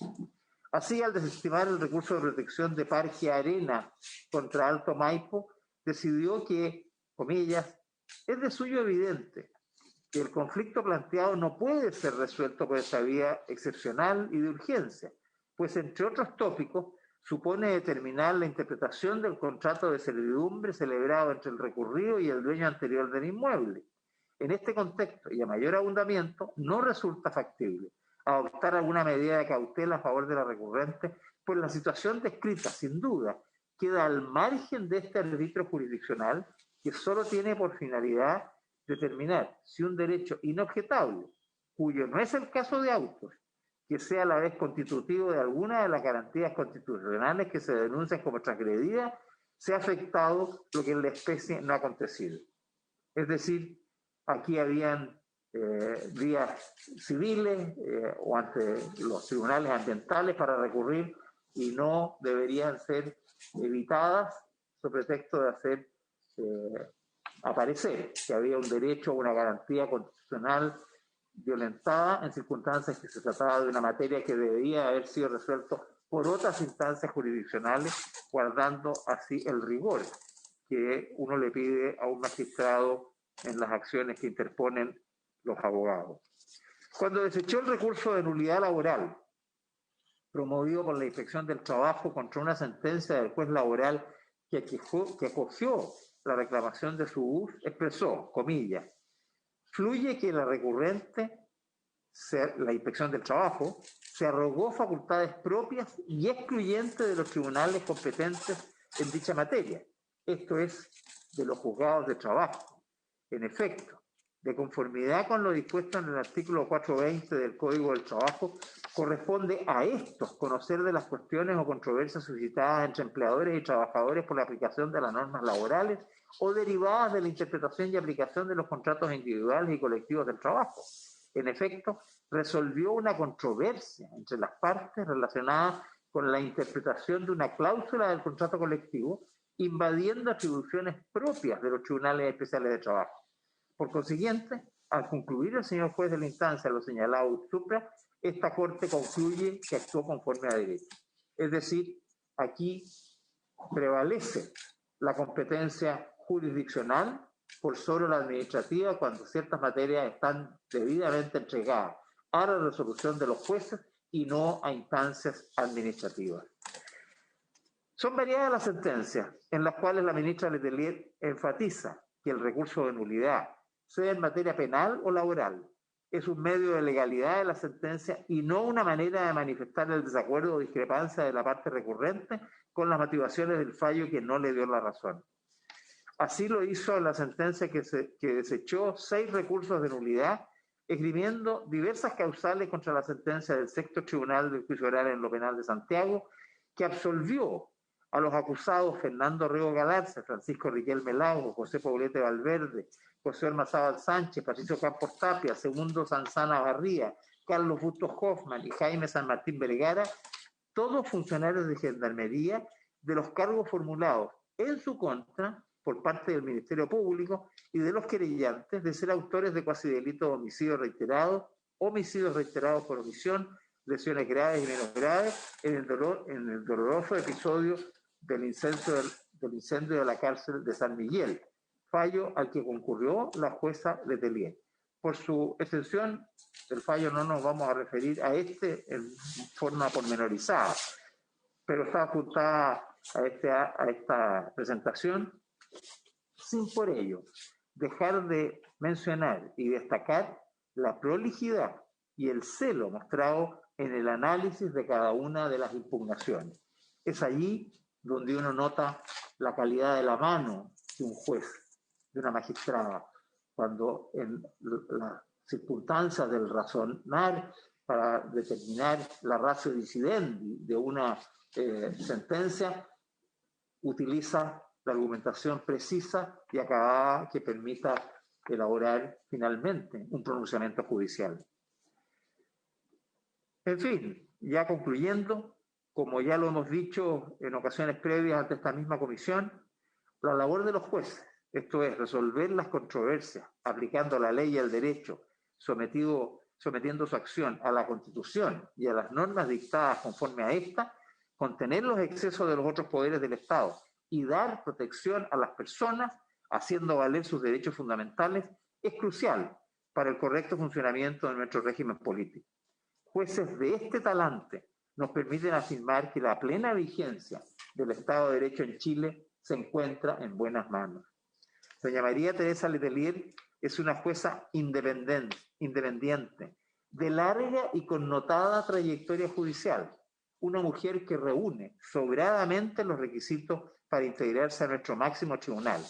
Así, al desestimar el recurso de protección de Parque Arena contra Alto Maipo, decidió que, comillas, es de suyo evidente que el conflicto planteado no puede ser resuelto por esta vía excepcional y de urgencia, pues entre otros tópicos supone determinar la interpretación del contrato de servidumbre celebrado entre el recurrido y el dueño anterior del inmueble. En este contexto y a mayor abundamiento, no resulta factible adoptar alguna medida de cautela a favor de la recurrente, pues la situación descrita, sin duda, queda al margen de este arbitrio jurisdiccional que solo tiene por finalidad determinar si un derecho inobjetable, cuyo no es el caso de autos, que sea a la vez constitutivo de alguna de las garantías constitucionales que se denuncian como transgredidas, se ha afectado lo que en la especie no ha acontecido. Es decir, aquí habían vías civiles o ante los tribunales ambientales para recurrir y no deberían ser evitadas sobre pretexto de hacer aparecer que había un derecho o una garantía constitucional violentada en circunstancias que se trataba de una materia que debía haber sido resuelto por otras instancias jurisdiccionales, guardando así el rigor que uno le pide a un magistrado en las acciones que interponen los abogados. Cuando desechó el recurso de nulidad laboral promovido por la Inspección del Trabajo contra una sentencia del juez laboral que acogió la reclamación de su bus, expresó, comillas, fluye que la recurrente, la Inspección del Trabajo, se arrogó facultades propias y excluyentes de los tribunales competentes en dicha materia, esto es, de los juzgados de trabajo. En efecto, de conformidad con lo dispuesto en el artículo 420 del Código del Trabajo, corresponde a estos conocer de las cuestiones o controversias suscitadas entre empleadores y trabajadores por la aplicación de las normas laborales o derivadas de la interpretación y aplicación de los contratos individuales y colectivos del trabajo. En efecto, resolvió una controversia entre las partes relacionada con la interpretación de una cláusula del contrato colectivo, invadiendo atribuciones propias de los tribunales especiales de trabajo. Por consiguiente, al concluir el señor juez de la instancia lo señalado supra, esta Corte concluye que actuó conforme a derecho. Es decir, aquí prevalece la competencia jurisdiccional por sobre la administrativa cuando ciertas materias están debidamente entregadas a la resolución de los jueces y no a instancias administrativas. Son variadas las sentencias en las cuales la ministra Letelier enfatiza que el recurso de nulidad, sea en materia penal o laboral, es un medio de legalidad de la sentencia y no una manera de manifestar el desacuerdo o discrepancia de la parte recurrente con las motivaciones del fallo que no le dio la razón. Así lo hizo la sentencia que desechó 6 recursos de nulidad, esgrimiendo diversas causales contra la sentencia del Sexto Tribunal del Juicio Oral en lo Penal de Santiago, que absolvió a los acusados Fernando Rego Galarza, Francisco Riquelme Lago, José Poblete Valverde, José Ormazábal Sánchez, Patricio Campos Tapia, Segundo Sanzana Barría, Carlos Bustos Hoffman y Jaime San Martín Vergara, todos funcionarios de Gendarmería, de los cargos formulados en su contra por parte del Ministerio Público y de los querellantes de ser autores de cuasidelitos de homicidio reiterado, homicidios reiterados por omisión, lesiones graves y menos graves en el doloroso episodio del incendio de la cárcel de San Miguel, fallo al que concurrió la jueza Letelier. Por su extensión, el fallo no nos vamos a referir a en forma pormenorizada, pero está apuntada a esta presentación sin por ello dejar de mencionar y destacar la prolijidad y el celo mostrado en el análisis de cada una de las impugnaciones. Es allí donde uno nota la calidad de la mano de un juez, de una magistrada, cuando en las circunstancias del razonar para determinar la ratio decidendi de una sentencia, utiliza la argumentación precisa y acabada que permita elaborar finalmente un pronunciamiento judicial. En fin, ya concluyendo, como ya lo hemos dicho en ocasiones previas ante esta misma comisión, la labor de los jueces, esto es, resolver las controversias aplicando la ley y el derecho, sometiendo su acción a la Constitución y a las normas dictadas conforme a esta, contener los excesos de los otros poderes del Estado y dar protección a las personas, haciendo valer sus derechos fundamentales, es crucial para el correcto funcionamiento de nuestro régimen político. Jueces de este talante nos permiten afirmar que la plena vigencia del Estado de Derecho en Chile se encuentra en buenas manos. Doña María Teresa Letelier es una jueza independiente, de larga y connotada trayectoria judicial, una mujer que reúne sobradamente los requisitos para integrarse a nuestro máximo tribunal,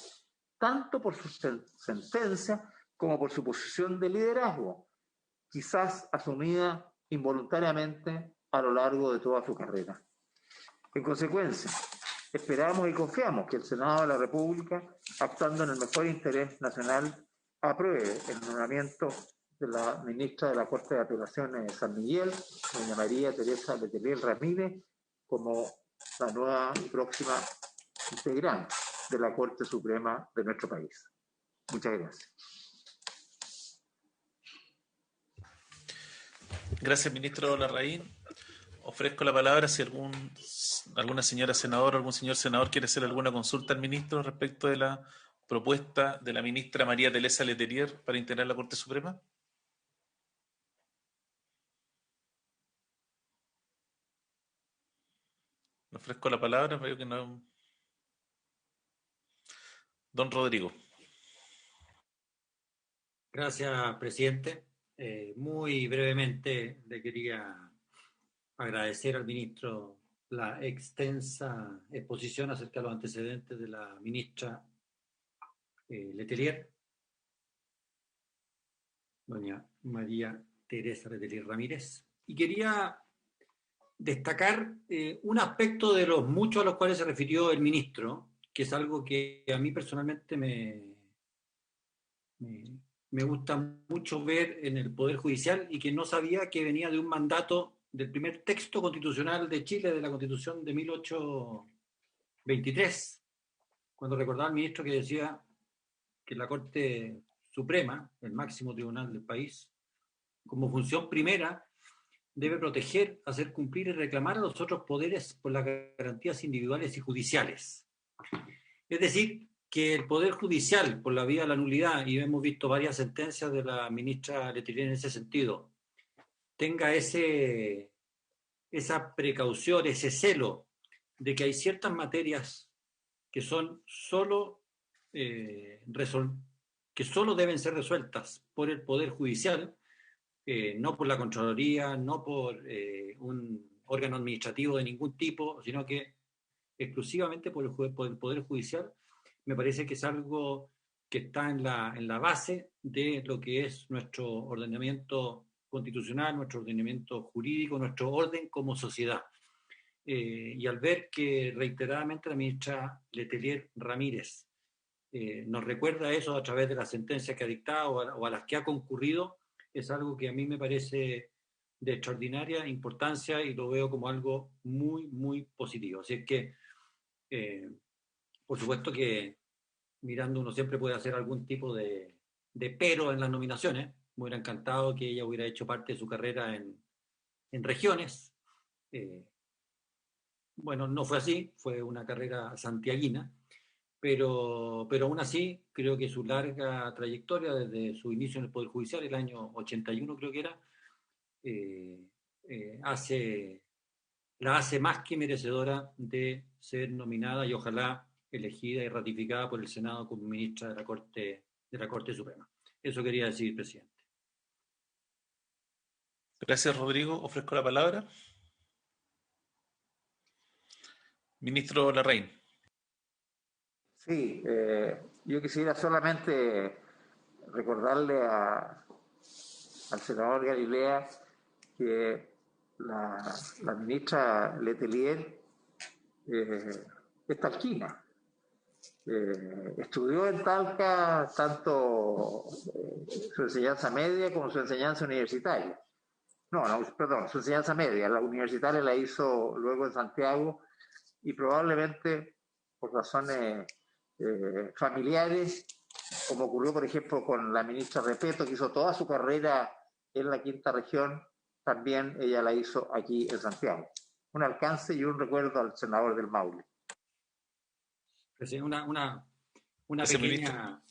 tanto por su sentencia como por su posición de liderazgo, quizás asumida involuntariamente a lo largo de toda su carrera. En consecuencia, esperamos y confiamos que el Senado de la República, actuando en el mejor interés nacional, apruebe el nombramiento de la ministra de la Corte de Apelaciones de San Miguel, doña María Teresa Letelier Ramírez, como la nueva y próxima integrante de la Corte Suprema de nuestro país. Muchas gracias. Gracias, ministro Larraín. Ofrezco la palabra si alguna señora senadora o algún señor senador quiere hacer alguna consulta al ministro respecto de la propuesta de la ministra María Teresa Letelier para integrar la Corte Suprema. Ofrezco la palabra, veo que no. Don Rodrigo. Gracias, presidente. Muy brevemente le quería agradecer al ministro la extensa exposición acerca de los antecedentes de la ministra Letelier, doña María Teresa Letelier Ramírez, y quería destacar un aspecto de los muchos a los cuales se refirió el ministro, que es algo que a mí personalmente me gusta mucho ver en el Poder Judicial y que no sabía que venía de un mandato del primer texto constitucional de Chile, de la Constitución de 1823, cuando recordaba al ministro que decía que la Corte Suprema, el máximo tribunal del país, como función primera, debe proteger, hacer cumplir y reclamar a los otros poderes por las garantías individuales y judiciales. Es decir, que el Poder Judicial, por la vía de la nulidad, y hemos visto varias sentencias de la ministra Letelier en ese sentido, tenga esa precaución, ese celo de que hay ciertas materias que son que solo deben ser resueltas por el Poder Judicial, no por la Contraloría, no por un órgano administrativo de ningún tipo, sino que exclusivamente por el Poder Judicial. Me parece que es algo que está en la base de lo que es nuestro ordenamiento constitucional, nuestro ordenamiento jurídico, nuestro orden como sociedad. Y al ver que reiteradamente la ministra Letelier Ramírez nos recuerda eso a través de las sentencias que ha dictado o a las que ha concurrido, es algo que a mí me parece de extraordinaria importancia y lo veo como algo muy, muy positivo. Así es que por supuesto que mirando uno siempre puede hacer algún tipo de pero en las nominaciones. Me hubiera encantado que ella hubiera hecho parte de su carrera en regiones. Bueno, no fue así, fue una carrera santiaguina, pero aún así creo que su larga trayectoria desde su inicio en el Poder Judicial, el año 81 creo que era, la hace más que merecedora de ser nominada y ojalá elegida y ratificada por el Senado como ministra de la Corte Suprema. Eso quería decir, presidente. Gracias, Rodrigo. Ofrezco la palabra. Ministro Larraín. Sí, yo quisiera solamente recordarle al senador Galilea que la ministra Letelier es talquina. Estudió en Talca tanto su enseñanza media como su enseñanza universitaria. Perdón, su enseñanza media. La universitaria la hizo luego en Santiago y probablemente por razones familiares, como ocurrió por ejemplo con la ministra Repeto, que hizo toda su carrera en la quinta región, también ella la hizo aquí en Santiago. Un alcance y un recuerdo al senador del Maule. Una pequeña...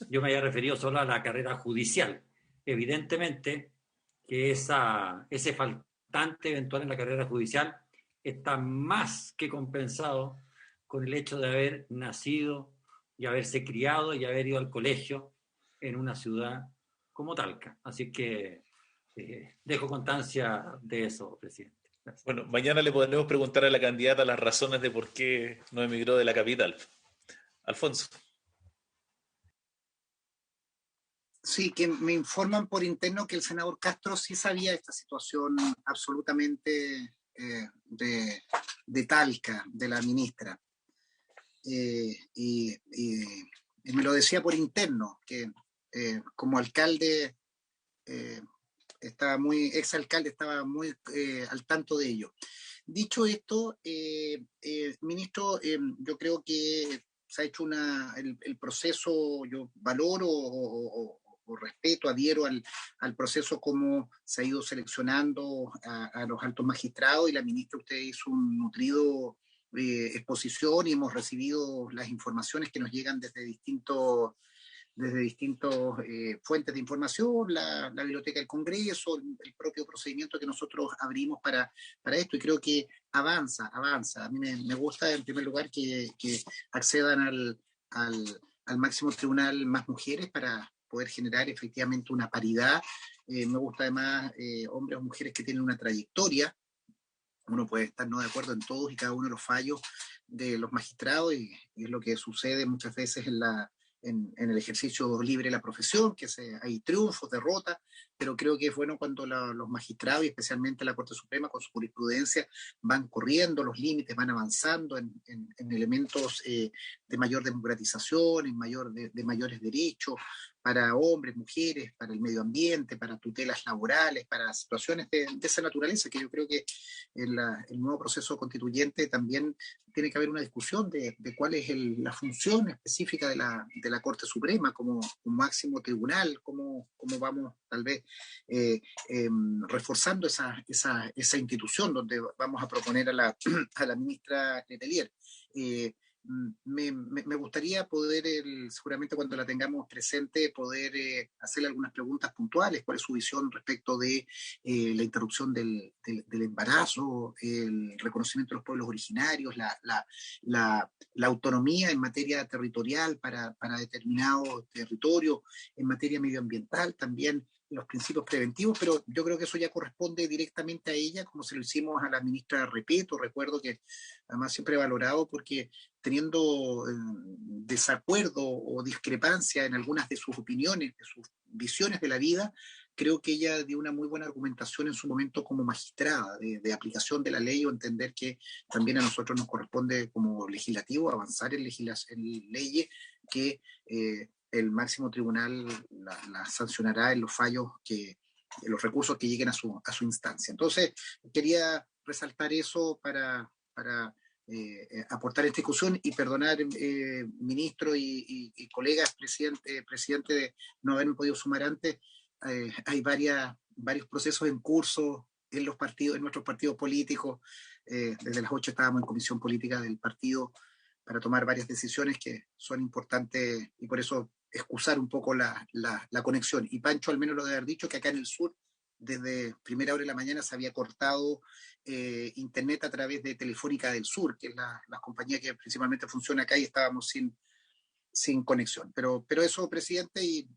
Yo me había referido solo a la carrera judicial, evidentemente que ese faltante eventual en la carrera judicial está más que compensado con el hecho de haber nacido y haberse criado y haber ido al colegio en una ciudad como Talca. Así que dejo constancia de eso, presidente. Gracias. Bueno, mañana le podremos preguntar a la candidata las razones de por qué no emigró de la capital. Alfonso. Sí, que me informan por interno que el senador Castro sí sabía esta situación absolutamente de Talca, de la ministra. Y me lo decía por interno, que como alcalde, exalcalde estaba muy al tanto de ello. Dicho esto, ministro, yo creo que se ha hecho el proceso, yo valoro o respeto, adhiero al proceso como se ha ido seleccionando a los altos magistrados, y la ministra, usted hizo un nutrido exposición y hemos recibido las informaciones que nos llegan desde distintos fuentes de información, la Biblioteca del Congreso, el propio procedimiento que nosotros abrimos para esto, y creo que avanza. A mí me gusta, en primer lugar, que accedan al máximo tribunal más mujeres para poder generar efectivamente una paridad. Me gusta además hombres o mujeres que tienen una trayectoria. Uno puede estar no de acuerdo en todos y cada uno de los fallos de los magistrados, y es lo que sucede muchas veces en el ejercicio libre de la profesión, que hay triunfos, derrotas, pero creo que es bueno cuando los magistrados, y especialmente la Corte Suprema, con su jurisprudencia, van corriendo los límites, van avanzando en elementos de mayor democratización, de mayores derechos para hombres, mujeres, para el medio ambiente, para tutelas laborales, para situaciones de esa naturaleza, que yo creo que en el nuevo proceso constituyente también tiene que haber una discusión de cuál es la función específica de la Corte Suprema como un máximo tribunal, cómo vamos tal vez reforzando esa institución, donde vamos a proponer a la ministra Letelier. Me gustaría poder, seguramente cuando la tengamos presente, poder hacerle algunas preguntas puntuales. ¿Cuál es su visión respecto de la interrupción del embarazo, el reconocimiento de los pueblos originarios, la autonomía en materia territorial para determinados territorios, en materia medioambiental también, los principios preventivos? Pero yo creo que eso ya corresponde directamente a ella, como se lo hicimos a la ministra Repeto. Recuerdo que además siempre he valorado, porque teniendo desacuerdo o discrepancia en algunas de sus opiniones, de sus visiones de la vida, creo que ella dio una muy buena argumentación en su momento como magistrada de aplicación de la ley, o entender que también a nosotros nos corresponde como legislativo avanzar en leyes que el máximo tribunal la sancionará en los fallos, en los recursos que lleguen a su instancia. Entonces, quería resaltar eso para aportar esta discusión, y perdonar, ministro y colegas, presidente, de no haberme podido sumar antes. Hay varios procesos en curso en nuestros partidos políticos. Desde las 8 estábamos en comisión política del partido para tomar varias decisiones que son importantes, y por eso excusar un poco la conexión. Y Pancho al menos lo debe haber dicho, que acá en el sur, desde primera hora de la mañana, se había cortado internet a través de Telefónica del Sur, que es la compañía que principalmente funciona acá, y estábamos sin conexión. Pero eso, presidente, y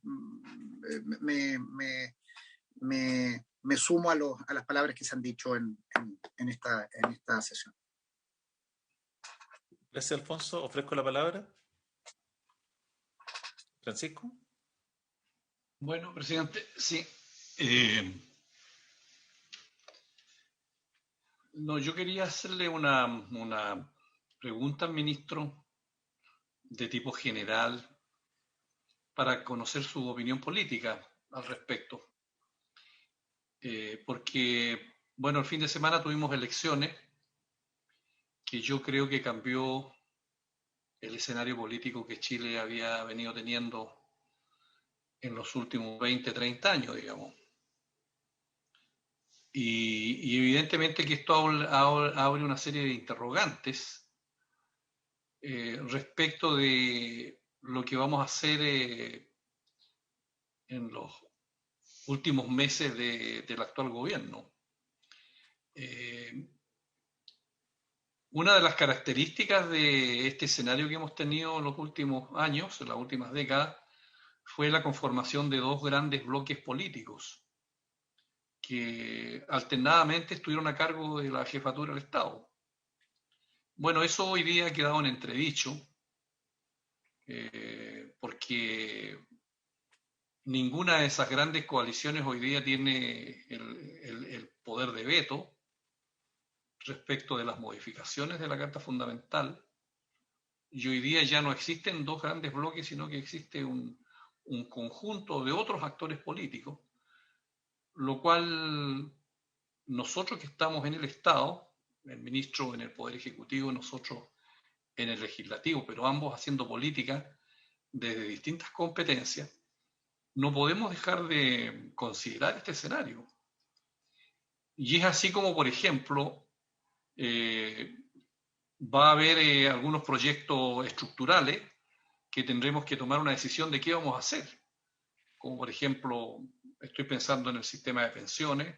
me sumo a las palabras que se han dicho en esta sesión. Gracias, Alfonso. Ofrezco la palabra. Francisco. Bueno, presidente, sí. No, yo quería hacerle una pregunta al ministro de tipo general para conocer su opinión política al respecto. Porque, bueno, el fin de semana tuvimos elecciones que yo creo que cambió el escenario político que Chile había venido teniendo en los últimos 20, 30 años, digamos. Y evidentemente que esto abre una serie de interrogantes respecto de lo que vamos a hacer en los últimos meses del actual gobierno. Una de las características de este escenario que hemos tenido en los últimos años, en las últimas décadas, fue la conformación de dos grandes bloques políticos que alternadamente estuvieron a cargo de la jefatura del Estado. Bueno, eso hoy día ha quedado en entredicho, porque ninguna de esas grandes coaliciones hoy día tiene el poder de veto respecto de las modificaciones de la Carta Fundamental, y hoy día ya no existen dos grandes bloques, sino que existe un conjunto de otros actores políticos, lo cual nosotros que estamos en el Estado, el ministro en el Poder Ejecutivo, nosotros en el Legislativo, pero ambos haciendo política desde distintas competencias, no podemos dejar de considerar este escenario. Y es así como, por ejemplo, va a haber algunos proyectos estructurales que tendremos que tomar una decisión de qué vamos a hacer. Como por ejemplo, estoy pensando en el sistema de pensiones,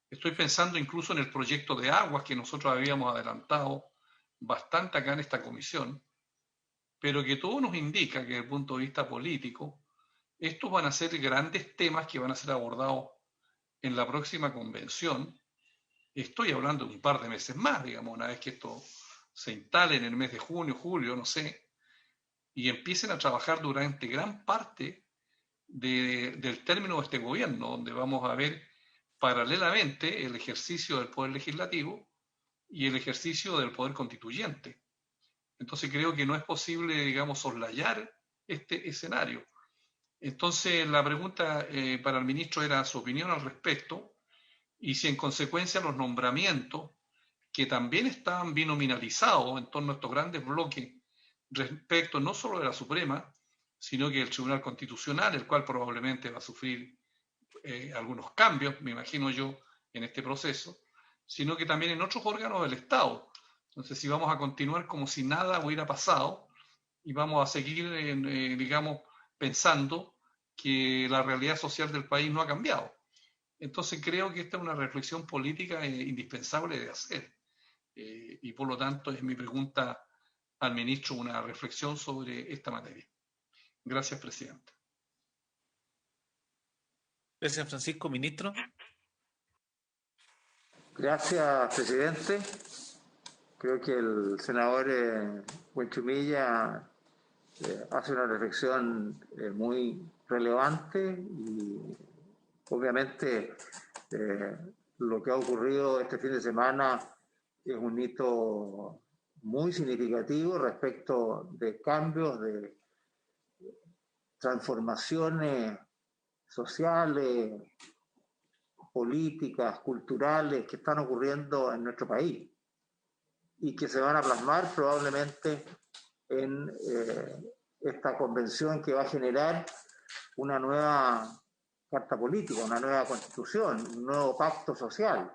estoy pensando incluso en el proyecto de aguas que nosotros habíamos adelantado bastante acá en esta comisión, pero que todo nos indica que desde el punto de vista político, estos van a ser grandes temas que van a ser abordados en la próxima convención. Estoy hablando de un par de meses más, digamos, una vez que esto se instale en el mes de junio, julio, no sé, y empiecen a trabajar durante gran parte del término de este gobierno, donde vamos a ver paralelamente el ejercicio del poder legislativo y el ejercicio del poder constituyente. Entonces creo que no es posible, digamos, soslayar este escenario. Entonces la pregunta para el ministro era su opinión al respecto y si en consecuencia los nombramientos que también estaban binominalizados en torno a estos grandes bloques respecto no solo de la Suprema, sino que el Tribunal Constitucional, el cual probablemente va a sufrir algunos cambios, me imagino yo, en este proceso, sino que también en otros órganos del Estado. Entonces, si vamos a continuar como si nada hubiera pasado y vamos a seguir, digamos, pensando que la realidad social del país no ha cambiado. Entonces, creo que esta es una reflexión política indispensable de hacer. Y por lo tanto, es mi pregunta al ministro una reflexión sobre esta materia. Gracias, presidente. Gracias, Francisco. Ministro. Gracias, presidente. Creo que el senador Buenchumilla hace una reflexión muy relevante y obviamente lo que ha ocurrido este fin de semana es un hito muy significativo respecto de cambios, de transformaciones sociales, políticas, culturales que están ocurriendo en nuestro país y que se van a plasmar probablemente en esta convención que va a generar una nueva carta política, una nueva constitución, un nuevo pacto social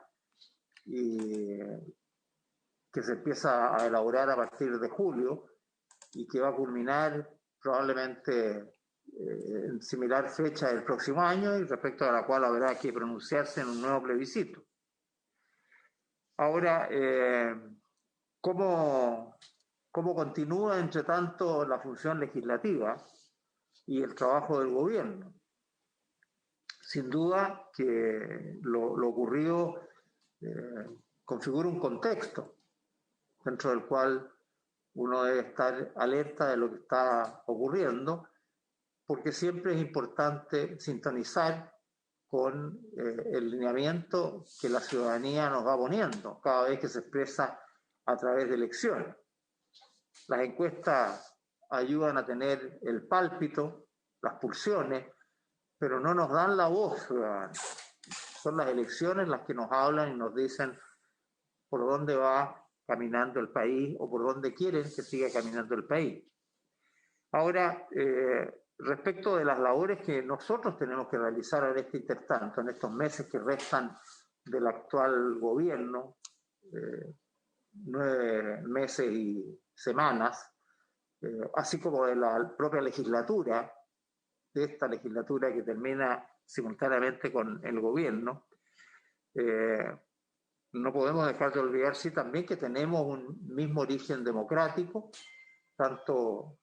y que se empieza a elaborar a partir de julio y que va a culminar probablemente en similar fecha del próximo año y respecto a la cual habrá que pronunciarse en un nuevo plebiscito. Ahora, ¿cómo continúa, entre tanto, la función legislativa y el trabajo del gobierno? Sin duda que lo ocurrido configura un contexto dentro del cual uno debe estar alerta de lo que está ocurriendo, porque siempre es importante sintonizar con el lineamiento que la ciudadanía nos va poniendo cada vez que se expresa a través de elecciones. Las encuestas ayudan a tener el pálpito, las pulsiones, pero no nos dan la voz ciudadana. Son las elecciones las que nos hablan y nos dicen por dónde va caminando el país o por dónde quieren que siga caminando el país. Ahora, respecto de las labores que nosotros tenemos que realizar en este intertanto, en estos meses que restan del actual gobierno, 9 meses y semanas, así como de la propia legislatura, de esta legislatura que termina simultáneamente con el gobierno. No podemos dejar de olvidar, sí, también que tenemos un mismo origen democrático, tanto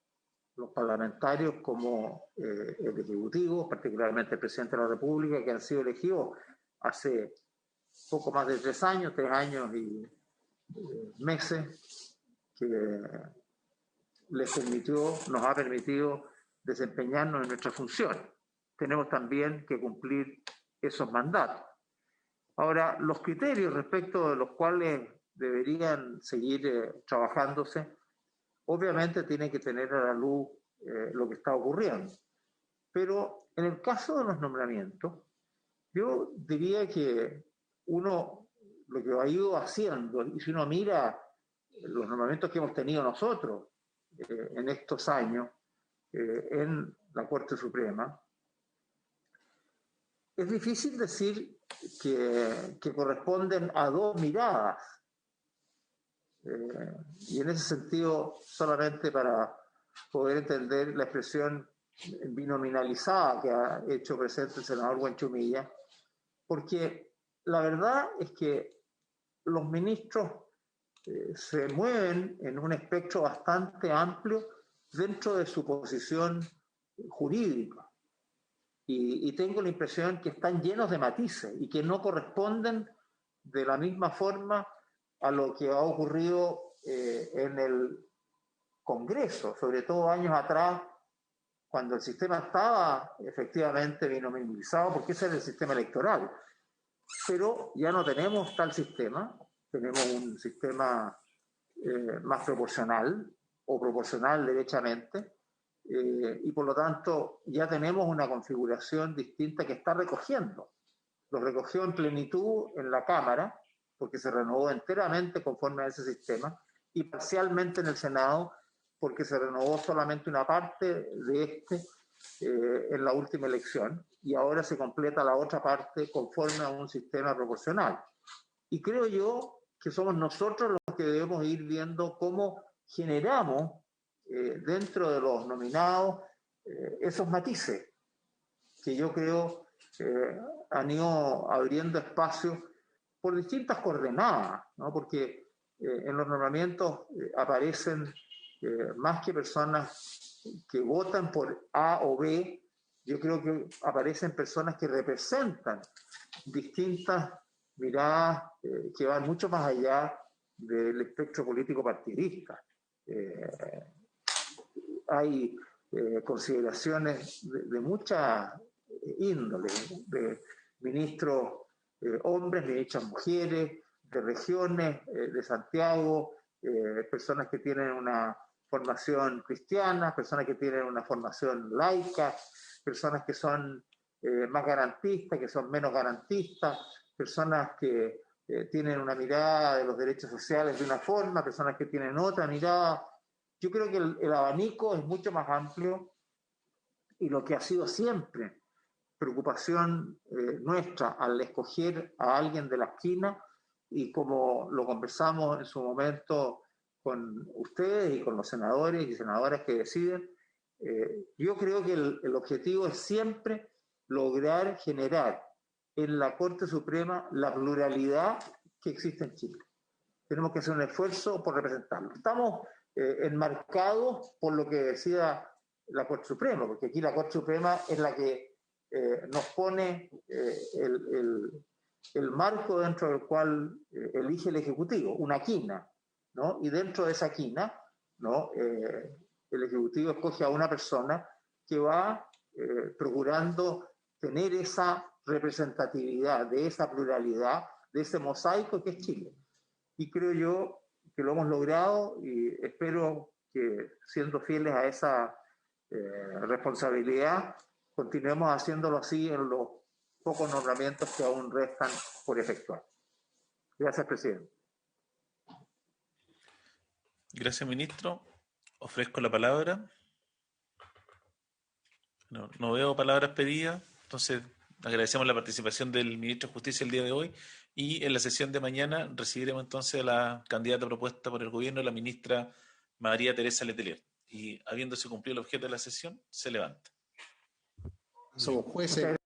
los parlamentarios como el Ejecutivo, particularmente el presidente de la República, que han sido elegidos hace poco más de 3 años, 3 años y meses, que nos ha permitido desempeñarnos en nuestra función. Tenemos también que cumplir esos mandatos. Ahora, los criterios respecto de los cuales deberían seguir trabajándose, obviamente tienen que tener a la luz lo que está ocurriendo. Pero en el caso de los nombramientos, yo diría que uno lo que ha ido haciendo, y si uno mira los nombramientos que hemos tenido nosotros en estos años en la Corte Suprema, es difícil decir que corresponden a 2 miradas. Y en ese sentido, solamente para poder entender la expresión binominalizada que ha hecho presente el senador Buenchumilla, porque la verdad es que los ministros se mueven en un espectro bastante amplio dentro de su posición jurídica. Y tengo la impresión que están llenos de matices y que no corresponden de la misma forma a lo que ha ocurrido en el Congreso, sobre todo años atrás, cuando el sistema estaba efectivamente binominalizado, porque ese era el sistema electoral. Pero ya no tenemos tal sistema, tenemos un sistema más proporcional o proporcional derechamente, y por lo tanto ya tenemos una configuración distinta que está recogiendo. Lo recogió en plenitud en la Cámara, porque se renovó enteramente conforme a ese sistema, y parcialmente en el Senado, porque se renovó solamente una parte de en la última elección, y ahora se completa la otra parte conforme a un sistema proporcional. Y creo yo que somos nosotros los que debemos ir viendo cómo generamos dentro de los nominados esos matices que yo creo han ido abriendo espacio por distintas coordenadas, ¿no? Porque en los nombramientos aparecen más que personas que votan por A o B, yo creo que aparecen personas que representan distintas miradas que van mucho más allá del espectro político partidista. Hay consideraciones de mucha índole, de ministros hombres, ministras mujeres, de regiones, de Santiago, personas que tienen una formación cristiana, personas que tienen una formación laica, personas que son más garantistas, que son menos garantistas, personas que tienen una mirada de los derechos sociales de una forma, personas que tienen otra mirada. Yo creo que el abanico es mucho más amplio, y lo que ha sido siempre preocupación nuestra al escoger a alguien de la esquina, y como lo conversamos en su momento con ustedes y con los senadores y senadoras que deciden, yo creo que el objetivo es siempre lograr generar en la Corte Suprema la pluralidad que existe en Chile. Tenemos que hacer un esfuerzo por representarlo. Estamos enmarcados por lo que decía la Corte Suprema, porque aquí la Corte Suprema es la que nos pone el marco dentro del cual elige el Ejecutivo, una quina, ¿no? Y dentro de esa quina, ¿no? El Ejecutivo escoge a una persona que va procurando tener esa representatividad, de esa pluralidad, de ese mosaico que es Chile. Y creo yo que lo hemos logrado, y espero que, siendo fieles a esa responsabilidad, continuemos haciéndolo así en los pocos nombramientos que aún restan por efectuar. Gracias, presidente. Gracias, ministro. Ofrezco la palabra. No veo palabras pedidas, entonces agradecemos la participación del ministro de Justicia el día de hoy, y en la sesión de mañana recibiremos entonces a la candidata propuesta por el gobierno, la ministra María Teresa Letelier. Y habiéndose cumplido el objeto de la sesión, se levanta. Somos jueces.